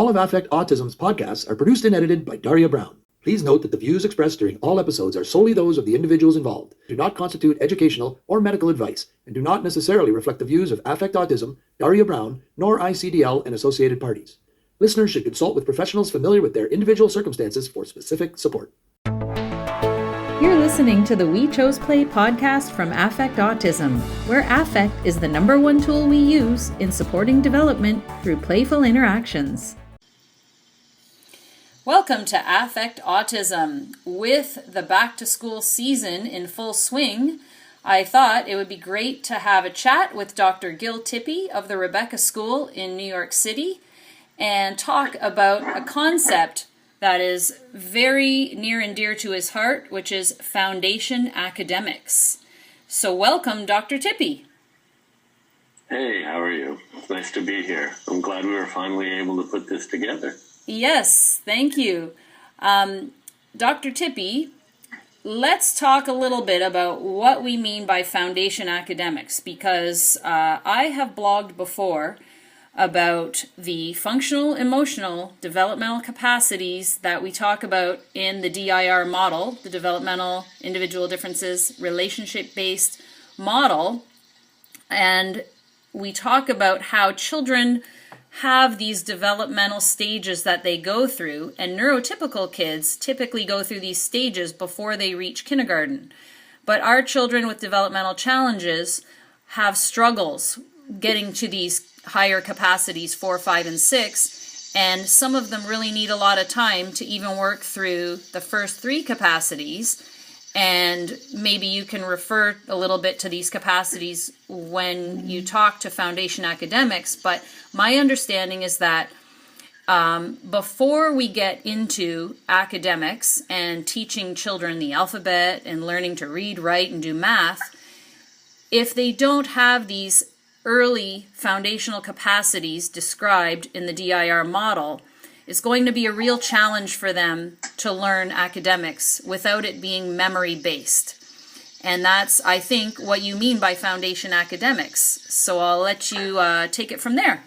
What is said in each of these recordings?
All of Affect Autism's podcasts are produced and edited by Daria Brown. Please note that the views expressed during all episodes are solely those of the individuals involved, do not constitute educational or medical advice, and do not necessarily reflect the views of Affect Autism, Daria Brown, nor ICDL and associated parties. Listeners should consult with professionals familiar with their individual circumstances for specific support. You're listening to the We Chose Play podcast from Affect Autism, where affect is the #1 tool we use in supporting development through playful interactions. Welcome to Affect Autism. With the back-to-school season in full swing, I thought it would be great to have a chat with Dr. Gil Tippy of the Rebecca School in New York City and talk about a concept that is very near and dear to his heart, which is foundation academics. So welcome, Dr. Tippy. Hey, how are you? It's nice to be here. I'm glad we were finally able to put this together. Yes, thank you. Dr. Tippy, let's talk a little bit about what we mean by foundation academics, because I have blogged before about the functional, emotional, developmental capacities that we talk about in the DIR model, the developmental individual differences relationship-based model. And we talk about how children have these developmental stages that they go through, and neurotypical kids typically go through these stages before they reach kindergarten. But our children with developmental challenges have struggles getting to these higher capacities 4, 5, and 6, and some of them really need a lot of time to even work through the first 3 capacities. And maybe you can refer a little bit to these capacities when you talk to foundation academics, but my understanding is that before we get into academics and teaching children the alphabet and learning to read, write, and do math, if they don't have these early foundational capacities described in the DIR model, it's going to be a real challenge for them to learn academics without it being memory-based. And that's, I think, what you mean by foundation academics. So I'll let you take it from there.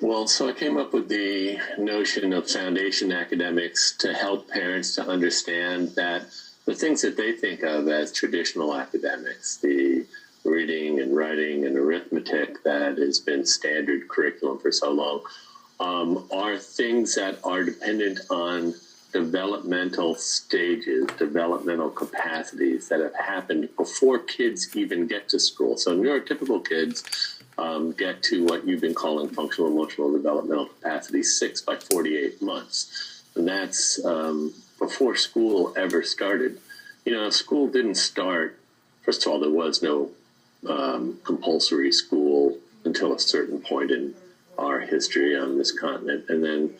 Well, so I came up with the notion of foundation academics to help parents to understand that the things that they think of as traditional academics, the reading and writing and arithmetic that has been standard curriculum for so long, are things that are dependent on developmental stages, developmental capacities that have happened before kids even get to school. So neurotypical kids get to what you've been calling functional, emotional, developmental capacity 6 by 48 months. And that's before school ever started. You know, school didn't start, first of all, there was no compulsory school until a certain point in our history on this continent. And then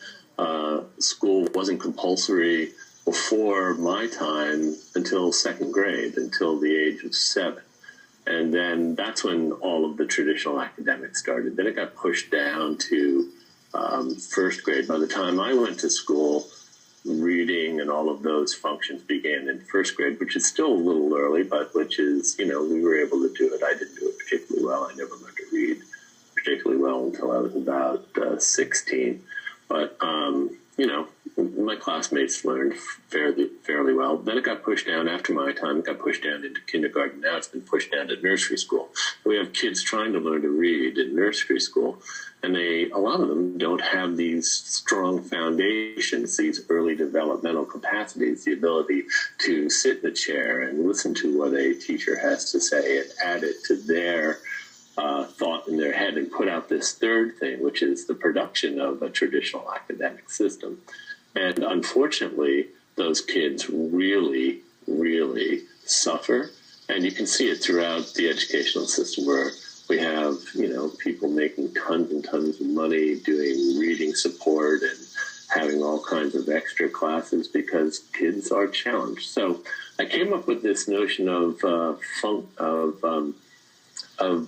school wasn't compulsory before my time until 2nd grade, until the age of 7. And then that's when all of the traditional academics started. Then it got pushed down to 1st grade. By the time I went to school, reading and all of those functions began in 1st grade, which is still a little early, but which is, you know, we were able to do it. I didn't do it particularly well. I never learned to read particularly well until I was about 16. But, you know, my classmates learned fairly well. Then it got pushed down after my time. It got pushed down into kindergarten. Now it's been pushed down to nursery school. We have kids trying to learn to read in nursery school, and a lot of them don't have these strong foundations, these early developmental capacities, the ability to sit in a chair and listen to what a teacher has to say and add it to their thought in their head and put out this third thing, which is the production of a traditional academic system. And unfortunately, those kids really, really suffer. And you can see it throughout the educational system where we have, you know, people making tons and tons of money doing reading support and having all kinds of extra classes because kids are challenged. So I came up with this notion of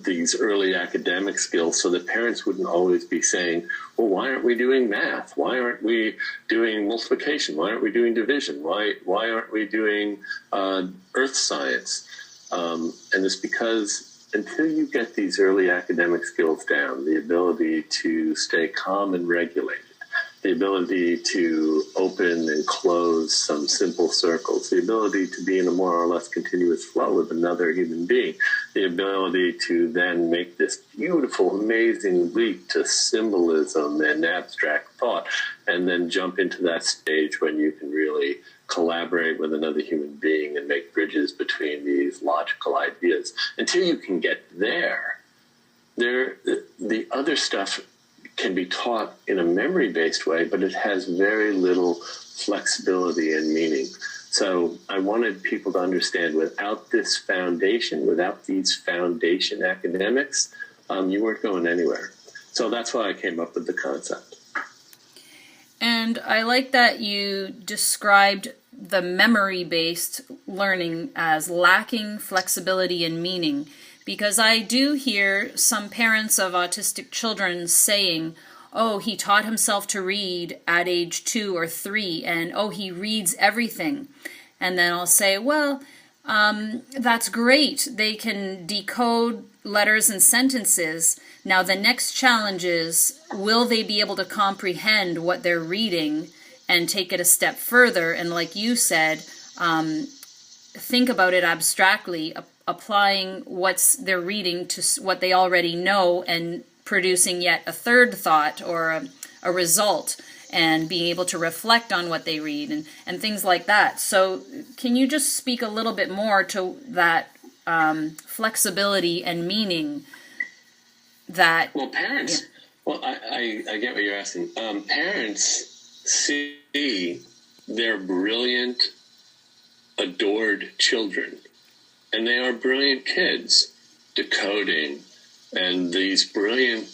these early academic skills so that parents wouldn't always be saying, well, why aren't we doing math? Why aren't we doing multiplication? Why aren't we doing division? Why aren't we doing earth science? And it's because until you get these early academic skills down, the ability to stay calm and regulated, the ability to open and close some simple circles, the ability to be in a more or less continuous flow with another human being, the ability to then make this beautiful, amazing leap to symbolism and abstract thought, and then jump into that stage when you can really collaborate with another human being and make bridges between these logical ideas. Until you can get there, the other stuff can be taught in a memory-based way, but it has very little flexibility and meaning. So I wanted people to understand, without this foundation, without these foundation academics, you weren't going anywhere. So that's why I came up with the concept. And I like that you described the memory-based learning as lacking flexibility and meaning, because I do hear some parents of autistic children saying, oh, he taught himself to read at age 2 or 3, and oh, he reads everything. And then I'll say, well, that's great. They can decode letters and sentences. Now the next challenge is, will they be able to comprehend what they're reading and take it a step further? And like you said, think about it abstractly, applying what they're reading to what they already know and producing yet a third thought or a result, and being able to reflect on what they read and things like that. So can you just speak a little bit more to that flexibility and meaning that... Well, parents... Yeah. Well, I get what you're asking. Parents see their brilliant, adored children, and they are brilliant kids, decoding, and these brilliant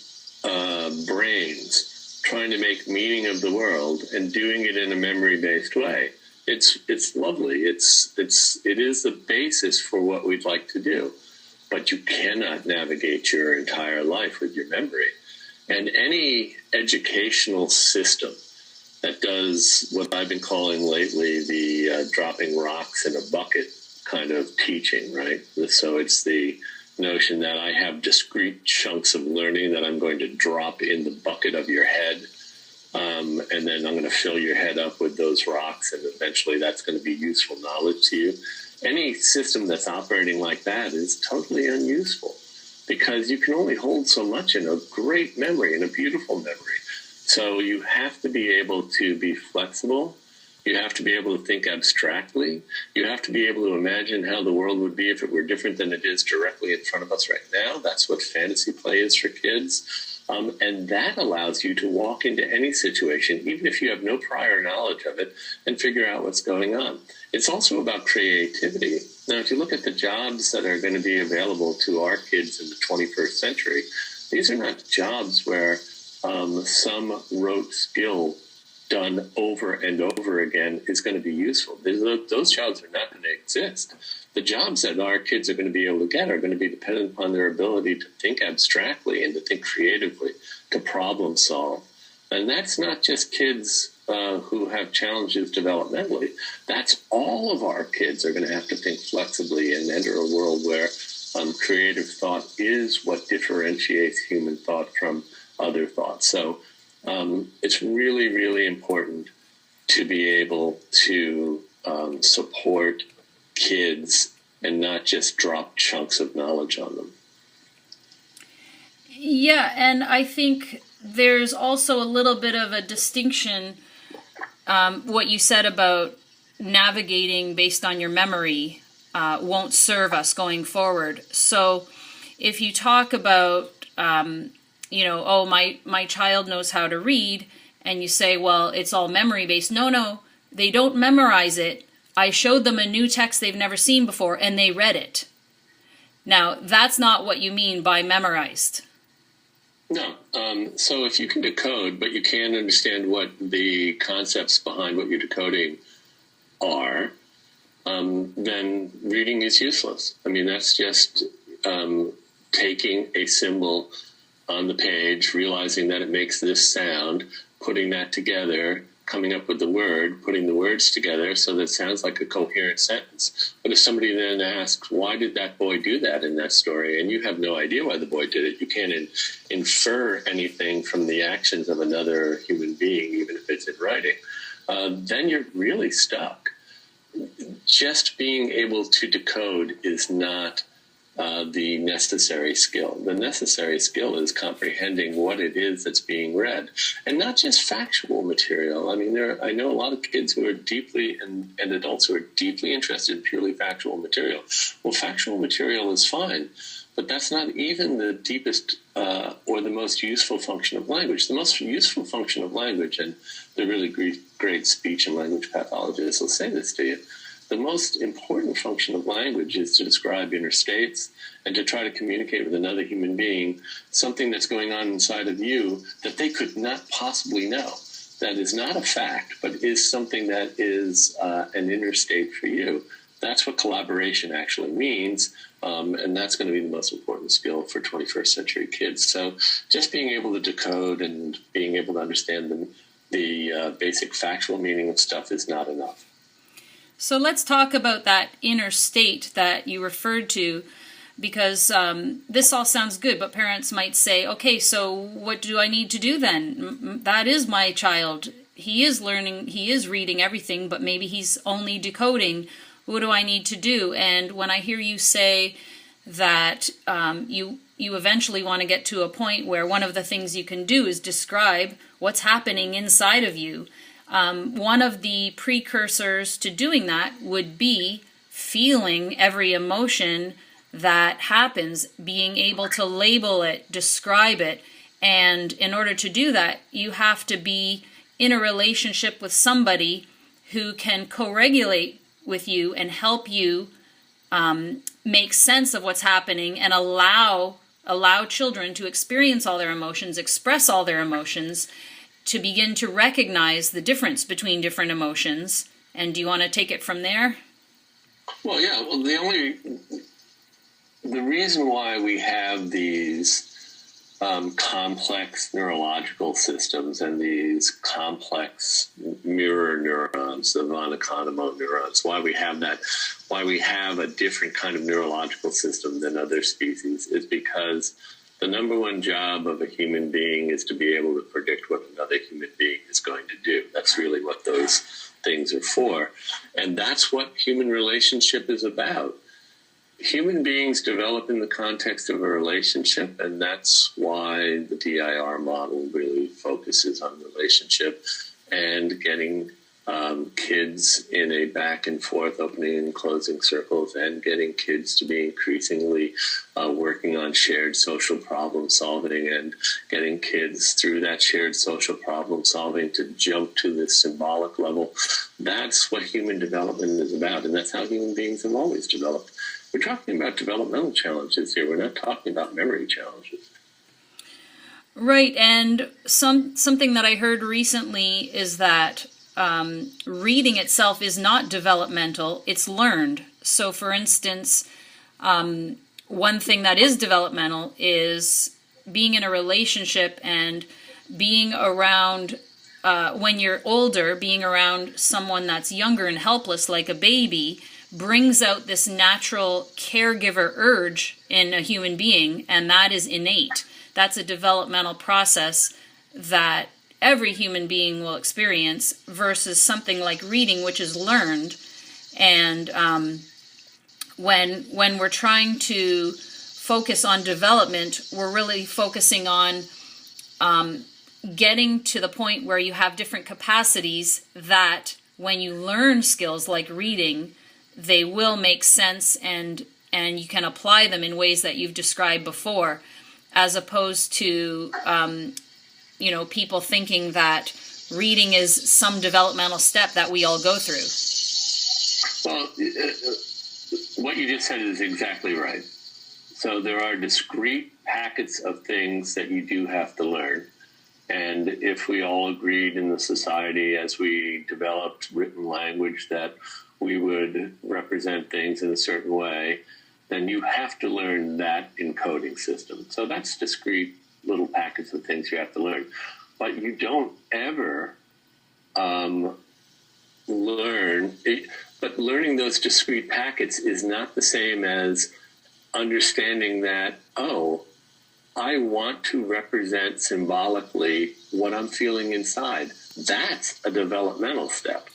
brains trying to make meaning of the world and doing it in a memory-based way. It's lovely. It is the basis for what we'd like to do, but you cannot navigate your entire life with your memory. And any educational system that does what I've been calling lately the dropping rocks in a bucket kind of teaching, right? So it's the notion that I have discrete chunks of learning that I'm going to drop in the bucket of your head, and then I'm going to fill your head up with those rocks, and eventually that's going to be useful knowledge to you. Any system that's operating like that is totally unuseful, because you can only hold so much in a great memory, in a beautiful memory. So you have to be able to be flexible. You have to be able to think abstractly. You have to be able to imagine how the world would be if it were different than it is directly in front of us right now. That's what fantasy play is for kids. And that allows you to walk into any situation, even if you have no prior knowledge of it, and figure out what's going on. It's also about creativity. Now, if you look at the jobs that are going to be available to our kids in the 21st century, these are not jobs where some rote skill done over and over again is going to be useful. Those jobs are not going to exist. The jobs that our kids are going to be able to get are going to be dependent upon their ability to think abstractly and to think creatively, to problem solve. And that's not just kids who have challenges developmentally. That's all of our kids are going to have to think flexibly and enter a world where creative thought is what differentiates human thought from other thoughts. So it's really, really important to be able to support kids and not just drop chunks of knowledge on them. Yeah, and I think there's also a little bit of a distinction, what you said about navigating based on your memory won't serve us going forward. So if you talk about, oh, my child knows how to read, and you say, well, it's all memory-based. No, they don't memorize it. I showed them a new text they've never seen before, and they read it. Now, that's not what you mean by memorized. No. So if you can decode, but you can't understand what the concepts behind what you're decoding are, then reading is useless. I mean, that's just taking a symbol on the page, realizing that it makes this sound, putting that together, coming up with the word, putting the words together so that it sounds like a coherent sentence. But if somebody then asks, why did that boy do that in that story? And you have no idea why the boy did it. You can't infer anything from the actions of another human being, even if it's in writing. Then you're really stuck. Just being able to decode is not the necessary skill. The necessary skill is comprehending what it is that's being read, and not just factual material. I mean, I know a lot of kids who are deeply, and adults who are deeply interested in purely factual material. Well, factual material is fine, but that's not even the deepest or the most useful function of language. The most useful function of language, and the really great speech and language pathologists will say this to you, the most important function of language is to describe inner states and to try to communicate with another human being something that's going on inside of you that they could not possibly know. That is not a fact, but is something that is an inner state for you. That's what collaboration actually means, and that's going to be the most important skill for 21st century kids. So just being able to decode and being able to understand the basic factual meaning of stuff is not enough. So let's talk about that inner state that you referred to, because this all sounds good, but parents might say, okay, so what do I need to do then? That is my child. He is learning, he is reading everything, but maybe he's only decoding. What do I need to do? And when I hear you say that you eventually want to get to a point where one of the things you can do is describe what's happening inside of you, one of the precursors to doing that would be feeling every emotion that happens, being able to label it, describe it. And in order to do that, you have to be in a relationship with somebody who can co-regulate with you and help you make sense of what's happening and allow children to experience all their emotions, express all their emotions, to begin to recognize the difference between different emotions. And do you want to take it from there? Well, yeah. Well, the reason why we have these complex neurological systems and these complex mirror neurons, the von Economo neurons, why we have that, why we have a different kind of neurological system than other species, is because the number one job of a human being is to be able to predict what another human being is going to do. That's really what those things are for. And that's what human relationship is about. Human beings develop in the context of a relationship, and that's why the DIR model really focuses on relationship and getting kids in a back and forth, opening and closing circles, and getting kids to be increasingly working on shared social problem solving, and getting kids through that shared social problem solving to jump to the symbolic level. That's what human development is about, and that's how human beings have always developed. We're talking about developmental challenges here. We're not talking about memory challenges. Right, and something that I heard recently is that reading itself is not developmental, it's learned. So for instance, one thing that is developmental is being in a relationship and being around, when you're older, being around someone that's younger and helpless like a baby brings out this natural caregiver urge in a human being, and that is innate. That's a developmental process that every human being will experience, versus something like reading, which is learned. And when we're trying to focus on development, we're really focusing on getting to the point where you have different capacities that when you learn skills like reading, they will make sense and you can apply them in ways that you've described before, as opposed to people thinking that reading is some developmental step that we all go through. Well, what you just said is exactly right. So there are discrete packets of things that you do have to learn. And if we all agreed in the society as we developed written language that we would represent things in a certain way, then you have to learn that encoding system. So that's discrete little packets of things you have to learn. but you don't ever learn. But learning those discrete packets is not the same as understanding that, oh, I want to represent symbolically what I'm feeling inside. That's a developmental step.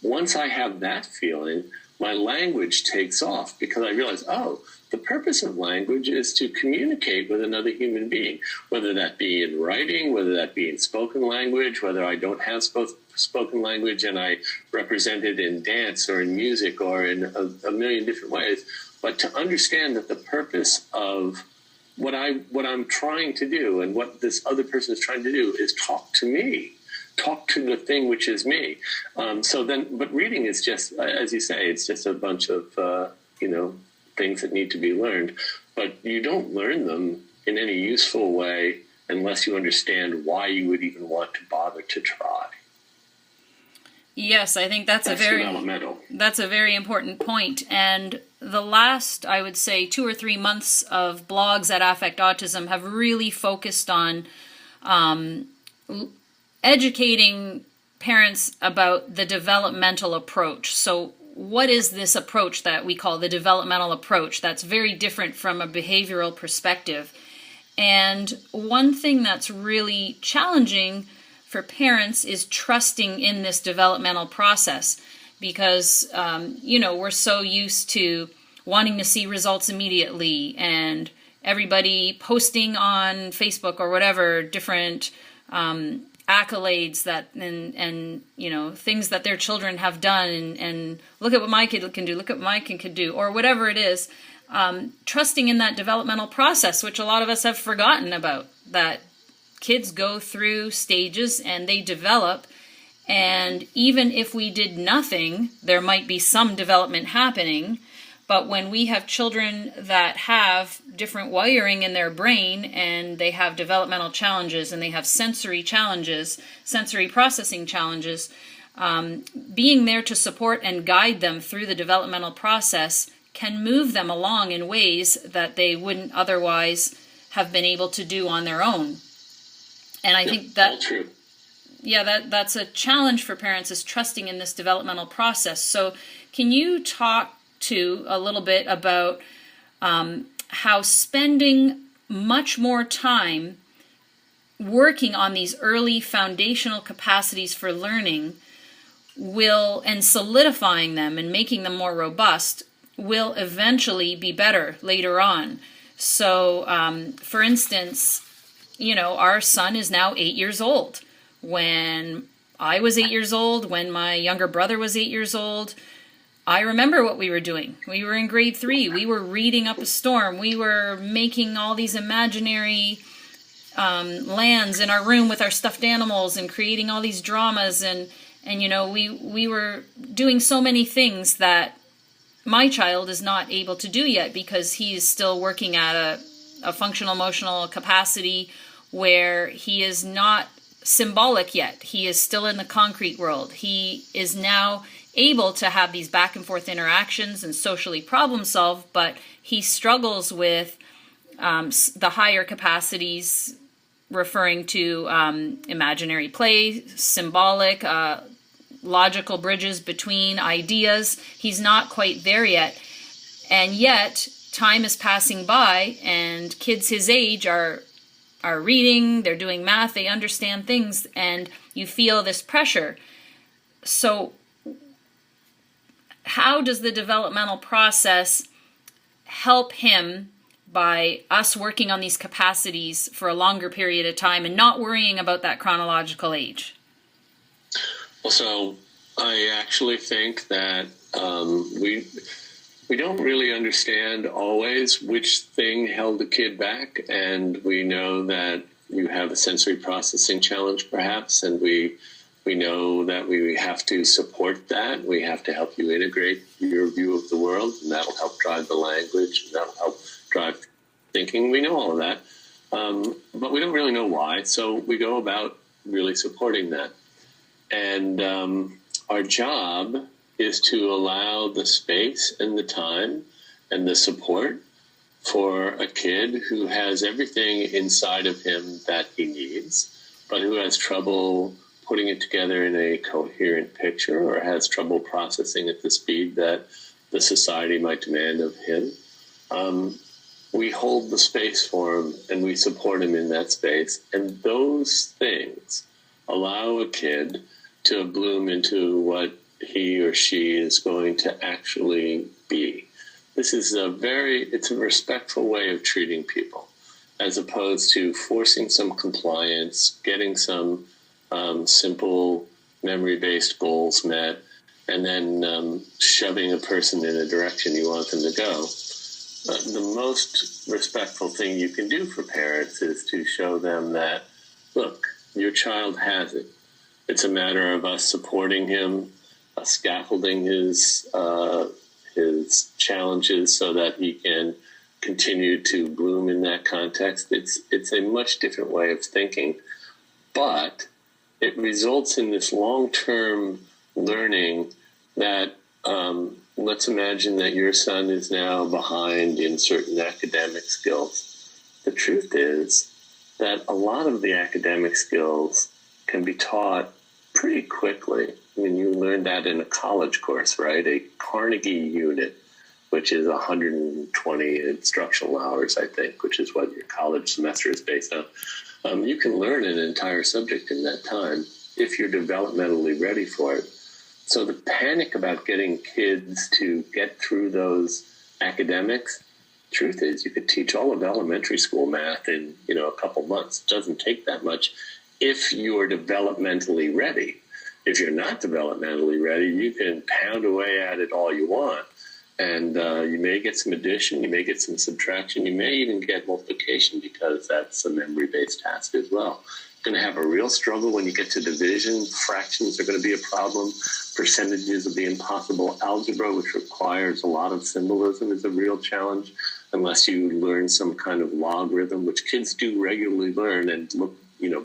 Once I have that feeling, my language takes off because I realize, oh, the purpose of language is to communicate with another human being, whether that be in writing, whether that be in spoken language, whether I don't have spoken language and I represent it in dance or in music or in a million different ways. But to understand that the purpose of what I'm trying to do and what this other person is trying to do is talk to me, talk to the thing which is me. But reading is just, as you say, it's just a bunch of, things that need to be learned. But you don't learn them in any useful way unless you understand why you would even want to bother to try. Yes, I think that's a very important point. And the last, I would say, 2 or 3 months of blogs at Affect Autism have really focused on educating parents about the developmental approach. So what is this approach that we call the developmental approach that's very different from a behavioral perspective? And one thing that's really challenging for parents is trusting in this developmental process because, we're so used to wanting to see results immediately and everybody posting on Facebook or whatever different accolades that and things that their children have done and look at what my kid can do, look at what my kid can do, or whatever it is. Trusting in that developmental process, which a lot of us have forgotten about, that kids go through stages and they develop, and even if we did nothing, there might be some development happening. But when we have children that have different wiring in their brain and they have developmental challenges and they have sensory challenges, sensory processing challenges, being there to support and guide them through the developmental process can move them along in ways that they wouldn't otherwise have been able to do on their own. And I think that, that's a challenge for parents, is trusting in this developmental process. So can you talk a little bit about how spending much more time working on these early foundational capacities for learning and solidifying them and making them more robust will eventually be better later on. So, for instance, our son is now 8 years old. When I was 8 years old, when my younger brother was 8 years old, I remember what we were doing. We were in grade 3. We were reading up a storm. We were making all these imaginary lands in our room with our stuffed animals and creating all these dramas. And we were doing so many things that my child is not able to do yet because he is still working at a functional emotional capacity where he is not symbolic yet. He is still in the concrete world. He is now able to have these back and forth interactions and socially problem solve, but he struggles with the higher capacities, referring to imaginary play, symbolic, logical bridges between ideas. He's not quite there yet. And yet, time is passing by, and kids his age are reading, they're doing math, they understand things, and you feel this pressure. So how does the developmental process help him by us working on these capacities for a longer period of time and not worrying about that chronological age? Well, so I actually think that we don't really understand always which thing held the kid back, and we know that you have a sensory processing challenge perhaps, and we know that we have to support that. We have to help you integrate your view of the world, and that'll help drive the language, and that'll help drive thinking. We know all of that, but we don't really know why, so we go about really supporting that. And our job is to allow the space and the time and the support for a kid who has everything inside of him that he needs, but who has trouble putting it together in a coherent picture or has trouble processing at the speed that the society might demand of him, we hold the space for him and we support him in that space. And those things allow a kid to bloom into what he or she is going to actually be. This is it's a respectful way of treating people, as opposed to forcing some compliance, getting some simple memory-based goals met, and then shoving a person in a direction you want them to go. The most respectful thing you can do for parents is to show them that, look, your child has it. It's a matter of us supporting him, scaffolding his challenges so that he can continue to bloom in that context. It's a much different way of thinking, but it results in this long-term learning that let's imagine that your son is now behind in certain academic skills. The truth is that a lot of the academic skills can be taught pretty quickly. I mean, you learn that in a college course, right? A Carnegie unit, which is 120 instructional hours, I think, which is what your college semester is based on. You can learn an entire subject in that time if you're developmentally ready for it. So the panic about getting kids to get through those academics, truth is you could teach all of elementary school math in, a couple months. It doesn't take that much if you're developmentally ready. If you're not developmentally ready, you can pound away at it all you want. And you may get some addition, you may get some subtraction, you may even get multiplication because that's a memory-based task as well. You're going to have a real struggle when you get to division. Fractions are going to be a problem. Percentages will be impossible. Algebra, which requires a lot of symbolism, is a real challenge unless you learn some kind of logarithm, which kids do regularly learn and look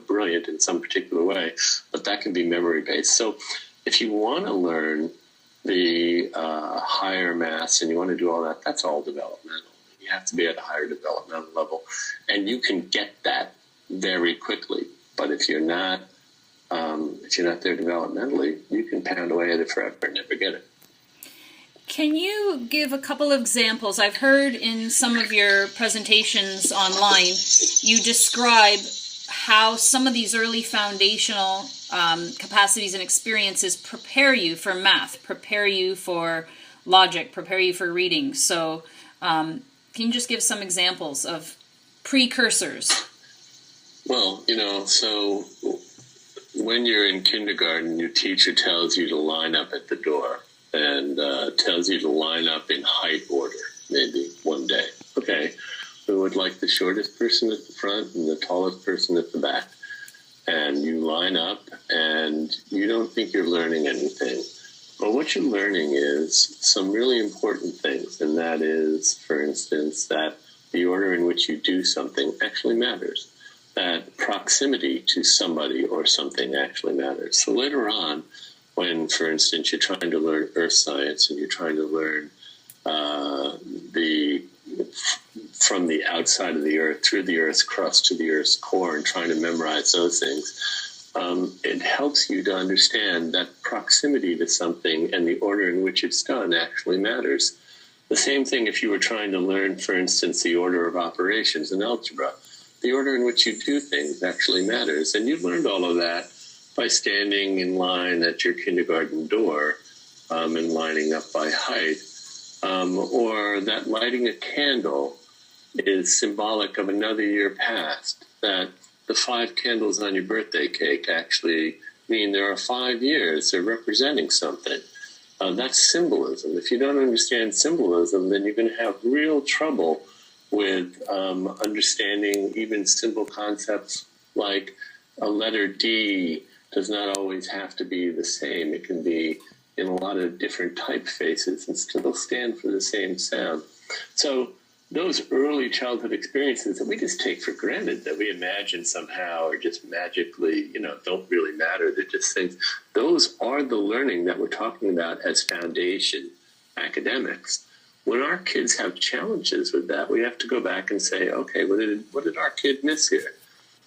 brilliant in some particular way, but that can be memory-based. So if you want to learn the higher maths and you want to do all that, that's all developmental. You have to be at a higher developmental level, and you can get that very quickly. But if you're not there developmentally, you can pound away at it forever and never get it. Can you give a couple of examples? I've heard in some of your presentations online, you describe how some of these early foundational capacities and experiences prepare you for math, prepare you for logic, prepare you for reading. So can you just give some examples of precursors? Well, so when you're in kindergarten, your teacher tells you to line up at the door and tells you to line up in height order, maybe one day, okay? Who would like the shortest person at the front and the tallest person at the back? And you line up and you don't think you're learning anything. But what you're learning is some really important things, and that is, for instance, that the order in which you do something actually matters. That proximity to somebody or something actually matters. So later on, when, for instance, you're trying to learn earth science and you're trying to learn from the outside of the earth, through the earth's crust to the earth's core, and trying to memorize those things, it helps you to understand that proximity to something and the order in which it's done actually matters. The same thing if you were trying to learn, for instance, the order of operations in algebra. The order in which you do things actually matters. And you learned all of that by standing in line at your kindergarten door and lining up by height. Or that lighting a candle is symbolic of another year past. That the 5 candles on your birthday cake actually mean there are 5 years. They're representing something. That's symbolism. If you don't understand symbolism, then you're going to have real trouble with understanding even simple concepts like a letter D does not always have to be the same. It can be in a lot of different typefaces and still stand for the same sound. So those early childhood experiences that we just take for granted, that we imagine somehow are just magically, don't really matter. They're just things. Those are the learning that we're talking about as foundation academics. When our kids have challenges with that, we have to go back and say, okay, what did our kid miss here?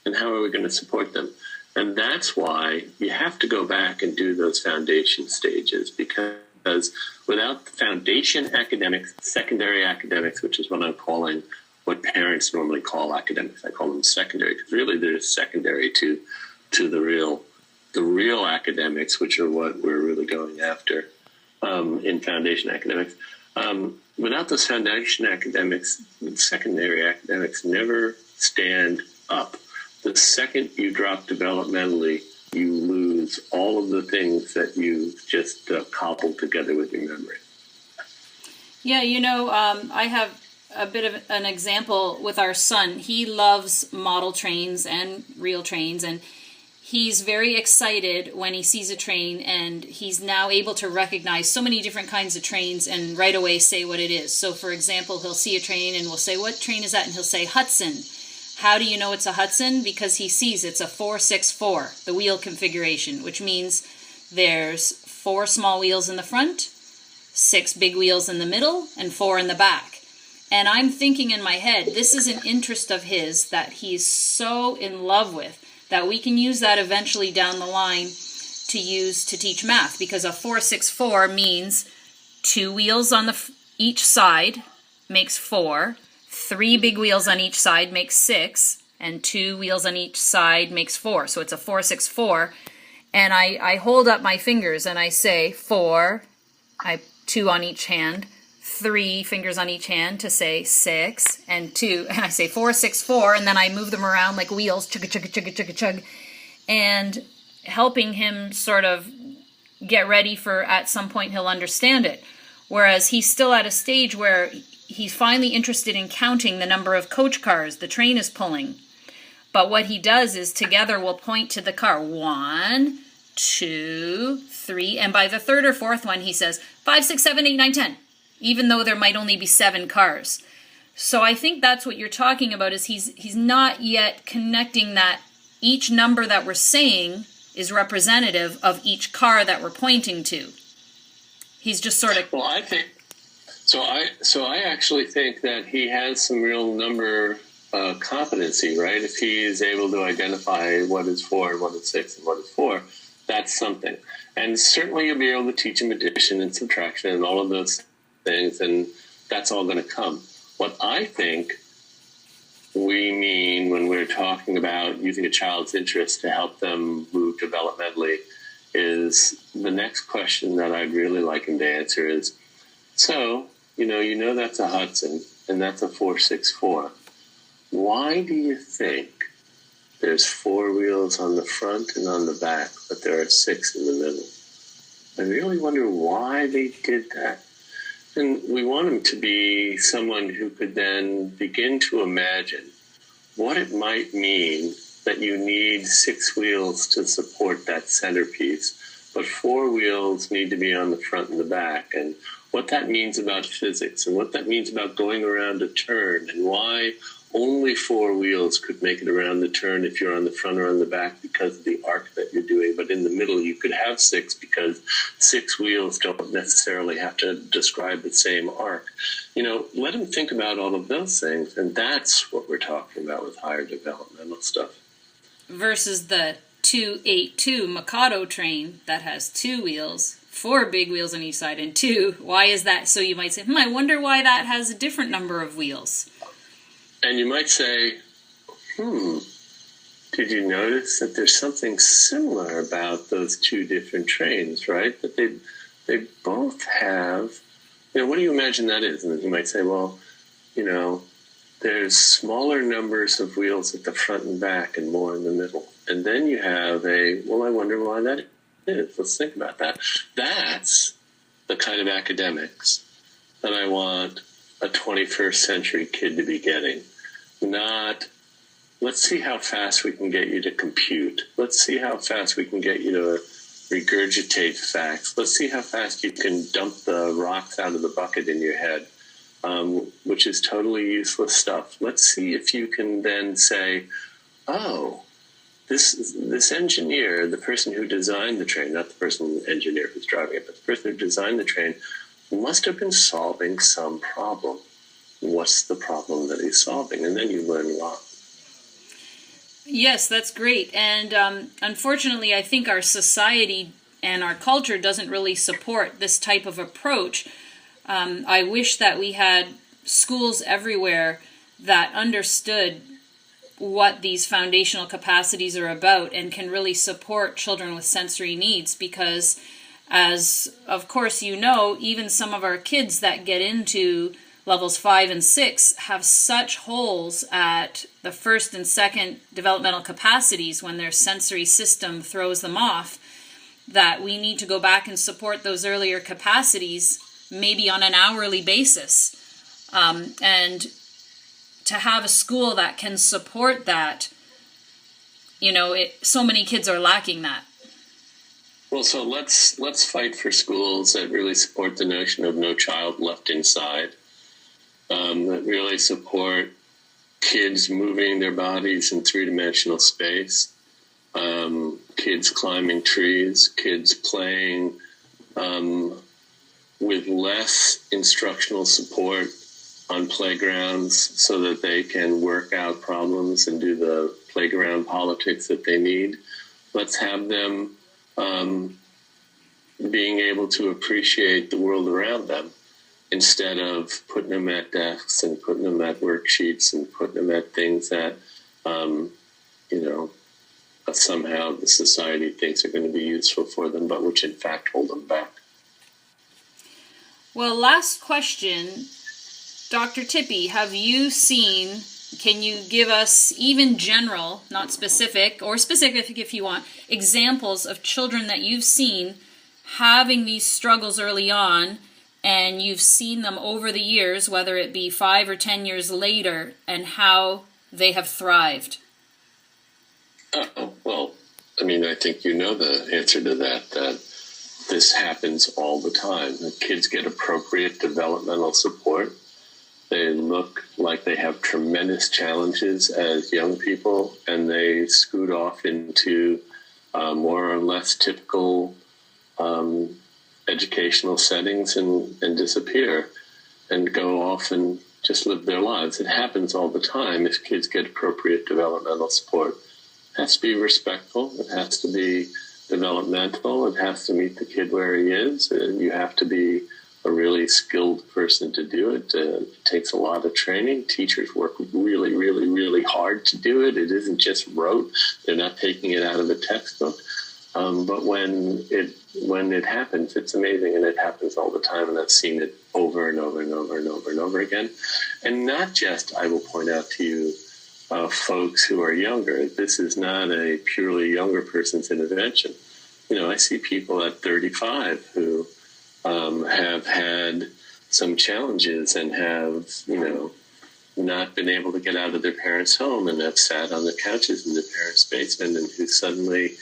And how are we going to support them? And that's why you have to go back and do those foundation stages, because without the foundation academics, secondary academics, which is what I'm calling what parents normally call academics, I call them secondary, because really they're secondary to the real academics, which are what we're really going after in foundation academics. Without those foundation academics, secondary academics never stand up. The second you drop developmentally, you lose all of the things that you just cobbled together with your memory. Yeah, I have a bit of an example with our son. He loves model trains and real trains, and he's very excited when he sees a train, and he's now able to recognize so many different kinds of trains and right away say what it is. So, for example, he'll see a train and we'll say, "What train is that?" And he'll say, "Hudson." How do you know it's a Hudson? Because he sees it's a 464, the wheel configuration, which means there's 4 small wheels in the front, 6 big wheels in the middle, and 4 in the back. And I'm thinking in my head, this is an interest of his that he's so in love with, that we can use that eventually down the line to use to teach math, because a 464 means 2 wheels on each side makes 4, 3 big wheels on each side makes 6, and 2 wheels on each side makes 4. So it's a 464. And I hold up my fingers and I say 4, 2 on each hand, 3 fingers on each hand to say 6, and 2, and I say 4, 6, 4, and then I move them around like wheels, chugga, chugga, chugga, chugga, chug, and helping him sort of get ready for at some point he'll understand it. Whereas he's still at a stage where he's finally interested in counting the number of coach cars the train is pulling. But what he does is together we'll point to the car. 1, 2, 3, and by the third or fourth one he says 5, 6, 7, 8, 9, 10. Even though there might only be 7 cars. So I think that's what you're talking about, is he's not yet connecting that each number that we're saying is representative of each car that we're pointing to. He's just sort of... Well, I think... So I actually think that he has some real number competency, right? If he is able to identify what is 4 and what is 6 and what is 4, that's something. And certainly you'll be able to teach him addition and subtraction and all of those things, and that's all going to come. What I think we mean when we're talking about using a child's interest to help them move developmentally is the next question that I'd really like him to answer is, so, you know that's a Hudson and that's a 464. Why do you think there's 4 wheels on the front and on the back, but there are 6 in the middle? I really wonder why they did that. And we want him to be someone who could then begin to imagine what it might mean that you need 6 wheels to support that centerpiece, but 4 wheels need to be on the front and the back, and what that means about physics, and what that means about going around a turn, and why only 4 wheels could make it around the turn if you're on the front or on the back because of the arc that you're doing. But in the middle, you could have 6 because 6 wheels don't necessarily have to describe the same arc. Let him think about all of those things. And that's what we're talking about with higher developmental stuff. Versus the 282 Mikado train that has 2 wheels, 4 big wheels on each side, and 2. Why is that? So you might say, I wonder why that has a different number of wheels. And you might say, did you notice that there's something similar about those 2 different trains, right? That they both have, what do you imagine that is? And then you might say, well, there's smaller numbers of wheels at the front and back and more in the middle. And then you have I wonder why that is. Let's think about that. That's the kind of academics that I want a 21st century kid to be getting. Not, let's see how fast we can get you to compute. Let's see how fast we can get you to regurgitate facts. Let's see how fast you can dump the rocks out of the bucket in your head, which is totally useless stuff. Let's see if you can then say, oh, this engineer, the person who designed the train, not the engineer who's driving it, but the person who designed the train, must have been solving some problem. What's the problem that he's solving? And then you learn a lot. Yes, that's great. And unfortunately, I think our society and our culture doesn't really support this type of approach. I wish that we had schools everywhere that understood what these foundational capacities are about and can really support children with sensory needs, because as of course you know, even some of our kids that get into levels 5 and 6 have such holes at the first and second developmental capacities when their sensory system throws them off, that we need to go back and support those earlier capacities maybe on an hourly basis. And to have a school that can support that, so many kids are lacking that. Well, so let's fight for schools that really support the notion of no child left inside, that really support kids moving their bodies in three-dimensional space, kids climbing trees, kids playing with less instructional support on playgrounds so that they can work out problems and do the playground politics that they need. Let's have them being able to appreciate the world around them instead of putting them at desks and putting them at worksheets and putting them at things that, somehow the society thinks are going to be useful for them, but which in fact hold them back. Well, last question. Dr. Tippy, have you seen, can you give us even general, not specific, or specific if you want, examples of children that you've seen having these struggles early on, and you've seen them over the years, whether it be 5 or 10 years later, and how they have thrived? Well, I think you know the answer to that this happens all the time. The kids get appropriate developmental support. They look like they have tremendous challenges as young people, and they scoot off into more or less typical educational settings and disappear and go off and just live their lives. It happens all the time if kids get appropriate developmental support. It has to be respectful. It has to be developmental. It has to meet the kid where he is. You have to be a really skilled person to do it. It takes a lot of training. Teachers work really, really, really hard to do it. It isn't just rote. They're not taking it out of a textbook. But when it happens, it's amazing, and it happens all the time, and I've seen it over and over and over and over and over again. And not just, I will point out to you, folks who are younger. This is not a purely younger person's intervention. I see people at 35 who have had some challenges and have, not been able to get out of their parents' home and have sat on the couches in their parents' basement, and who suddenly,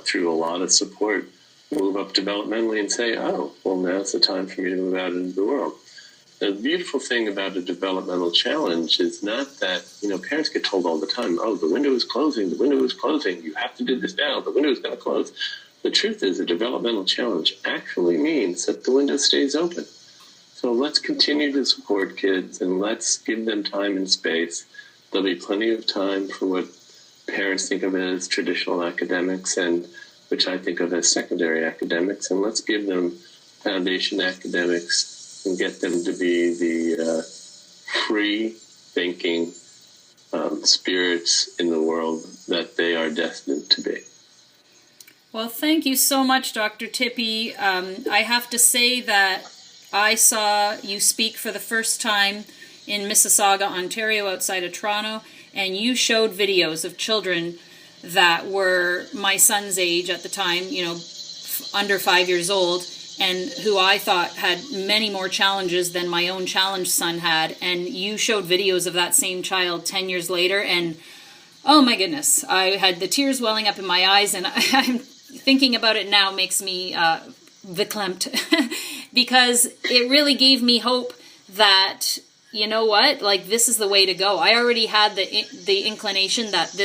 through a lot of support, move up developmentally and say, oh, well, now's the time for me to move out into the world. The beautiful thing about a developmental challenge is not that, parents get told all the time, oh, the window is closing, you have to do this now, the window is going to close. The truth is a developmental challenge actually means that the window stays open. So let's continue to support kids, and let's give them time and space. There'll be plenty of time for what parents think of as traditional academics, and which I think of as secondary academics, and let's give them foundation academics and get them to be the free-thinking spirits in the world that they are destined to be. Well, thank you so much, Dr. Tippy. I have to say that I saw you speak for the first time in Mississauga, Ontario, outside of Toronto, and you showed videos of children that were my son's age at the time, under 5 years old, and who I thought had many more challenges than my own challenged son had. And you showed videos of that same child 10 years later, and oh my goodness, I had the tears welling up in my eyes, and I'm thinking about it now makes me verklempt because it really gave me hope that, you know what, like, this is the way to go. I already had the inclination that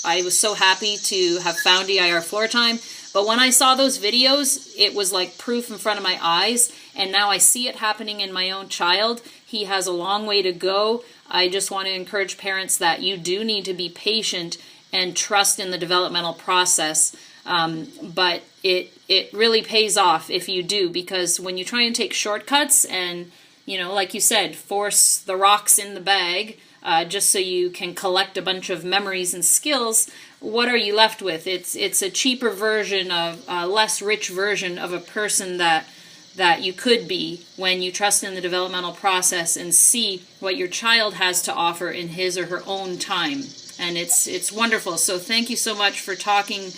I was so happy to have found EIR floor time, but when I saw those videos, it was like proof in front of my eyes, and now I see it happening in my own child. He has a long way to go. I just want to encourage parents that you do need to be patient and trust in the developmental process. But it really pays off if you do, because when you try and take shortcuts and, like you said, force the rocks in the bag just so you can collect a bunch of memories and skills, what are you left with? It's a cheaper version of a less rich version of a person that you could be when you trust in the developmental process and see what your child has to offer in his or her own time. And it's wonderful. So thank you so much for talking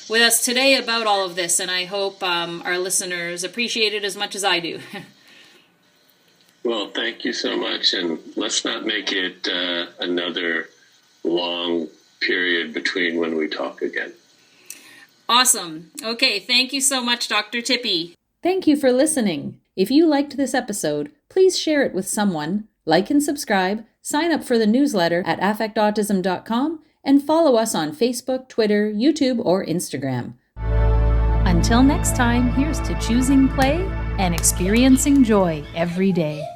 with us today about all of this, and I hope our listeners appreciate it as much as I do. Well, thank you so much, and let's not make it another long period between when we talk again. Awesome. Okay, thank you so much, Dr. Tippy. Thank you for listening. If you liked this episode, please share it with someone, like and subscribe, sign up for the newsletter at affectautism.com, and follow us on Facebook, Twitter, YouTube, or Instagram. Until next time, here's to choosing play and experiencing joy every day.